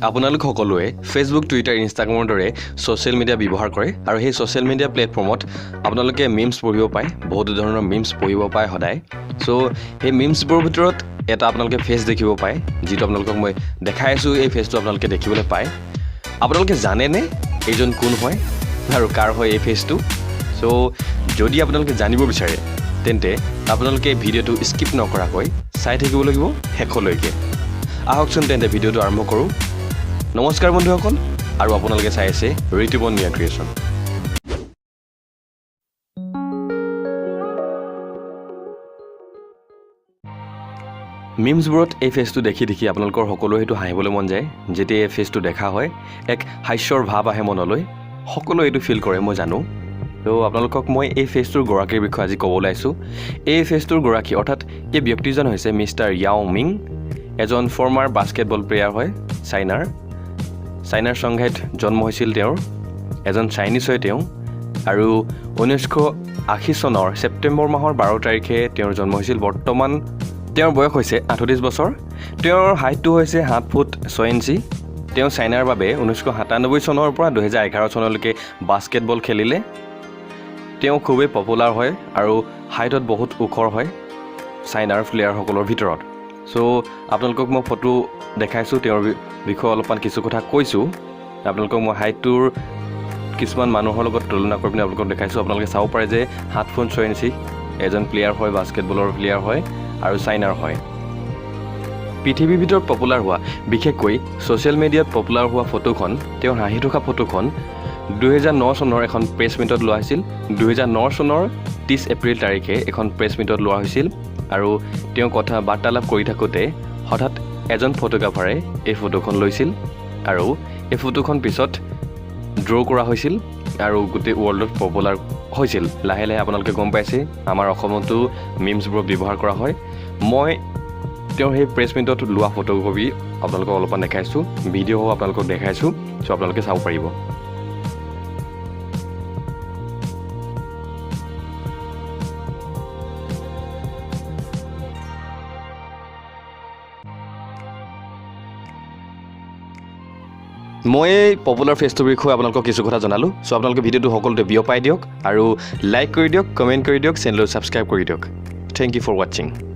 আপোনালোক সকলোৱে Facebook Twitter ইনষ্টাগ্ৰামৰ দৰে ছ'চিয়েল মিডিয়া ব্যৱহাৰ কৰে আৰু সেই ছ'চিয়েল মিডিয়া প্লেটফৰ্মত আপোনালোকে মিমছ পঢ়িব পায় বহুতো ধৰণৰ মিমছ পঢ়িব পায় সদায় চ' সেই মিমছবোৰৰ ভিতৰত এটা আপোনালোকে ফেচ দেখিব পায় যিটো আপোনালোকক মই দেখাই আছোঁ এই ফেচটো আপোনালোকে দেখিবলৈ পায় আপোনালোকে জানেনে এইজন কোন হয় আৰু কাৰ হয় এই ফেচটো চ' যদি আপোনালোকে জানিব বিচাৰে তেন্তে আপোনালোকে ভিডিঅ'টো স্কিপ নকৰাকৈ চাই থাকিব লাগিব শেষলৈকে আহকচোন তেন্তে ভিডিঅ'টো আৰম্ভ কৰোঁ নমস্কাৰ বন্ধুসকল আৰু আপোনালোকে চাই আছে ঋতুপন মিয়া ক্ৰিয়েশ্যন মিমছবোৰত এই ফেচটো দেখি আপোনালোকৰ সকলোৱে সেইটো হাঁহিবলৈ মন যায় যেতিয়া এই ফেচটো দেখা হয় এক হাস্যৰ ভাৱ আহে মনলৈ সকলোৱে এইটো ফিল কৰে মই জানো তো আপোনালোকক মই এই ফেচটোৰ গৰাকীৰ বিষয়ে আজি ক'বলৈ আহিছোঁ এই ফেচটোৰ গৰাকী অৰ্থাৎ এই ব্যক্তিজন হৈছে মিষ্টাৰ য়াও মিং এজন ফৰ্মাৰ বাস্কেটবল প্লেয়াৰ হয় চাইনাৰ সংঘাইত জন্ম হৈছিল তেওঁৰ এজন চাইনিজ হয় তেওঁ আৰু 1980 চনৰ ছেপ্টেম্বৰ মাহৰ 12 তাৰিখে তেওঁৰ জন্ম হৈছিল বৰ্তমান তেওঁৰ বয়স হৈছে 38 বছৰ তেওঁৰ হাইটটো হৈছে 7 ফুট 6 ইঞ্চি তেওঁ চাইনাৰ বাবে 1997 চনৰ পৰা 2011 চনলৈকে বাস্কেটবল খেলিলে তেওঁ খুবেই পপুলাৰ হয় আৰু হাইটত বহুত ওখৰ হয় চাইনাৰ প্লেয়াৰসকলৰ ভিতৰত চ' আপোনালোকক মই ফটো দেখাইছোঁ তেওঁৰ বিষয়ে অলপমান কিছু কথা কৈছোঁ আপোনালোকক মই হাইটটোৰ কিছুমান মানুহৰ লগত তুলনা কৰি পিনে আপোনালোকক দেখাইছোঁ আপোনালোকে চাব পাৰে যে 7 ফুট 6 ইঞ্চি এজন প্লেয়াৰ হয় বাস্কেটবলৰ প্লেয়াৰ হয় আৰু চাইনাৰ হয় পৃথিৱীৰ ভিতৰত পপুলাৰ হোৱা বিশেষকৈ ছ'চিয়েল মিডিয়াত পপুলাৰ হোৱা ফটোখন তেওঁৰ হাঁহি থকা ফটোখন 2009 চনৰ এখন প্ৰেছ মিটত লোৱা হৈছিল 2009 চনৰ 30 এপ্ৰিল তাৰিখে এখন প্ৰেছ মিটত লোৱা হৈছিল আৰু তেওঁ কথা বাৰ্তালাপ কৰি থাকোঁতে হঠাৎ এজন ফটোগ্ৰাফাৰে এই ফটোখন লৈছিল আৰু এই ফটোখন পিছত ড্ৰ কৰা হৈছিল আৰু গোটেই ৱৰ্ল্ডত পপুলাৰ হৈছিল লাহে লাহে আপোনালোকে গম পাইছে আমাৰ অসমতো মিমছবোৰ ব্যৱহাৰ কৰা হয় মই তেওঁৰ সেই প্ৰেছ মিটত লোৱা ফটোকপি আপোনালোকক অলপমান দেখাইছোঁ ভিডিঅ' আপোনালোকক দেখাইছোঁ চ' আপোনালোকে চাব পাৰিব মই এই পপুলাৰ ফেচটোৰ বিষয়ে আপোনালোকক কিছু কথা জনালোঁ চ' আপোনালোকে ভিডিঅ'টো সকলোতে বিয়পাই দিয়ক আৰু লাইক কৰি দিয়ক কমেণ্ট কৰি দিয়ক চেনেলটো ছাবস্ক্ৰাইব কৰি দিয়ক থেংক ইউ ফৰ ৱাচিং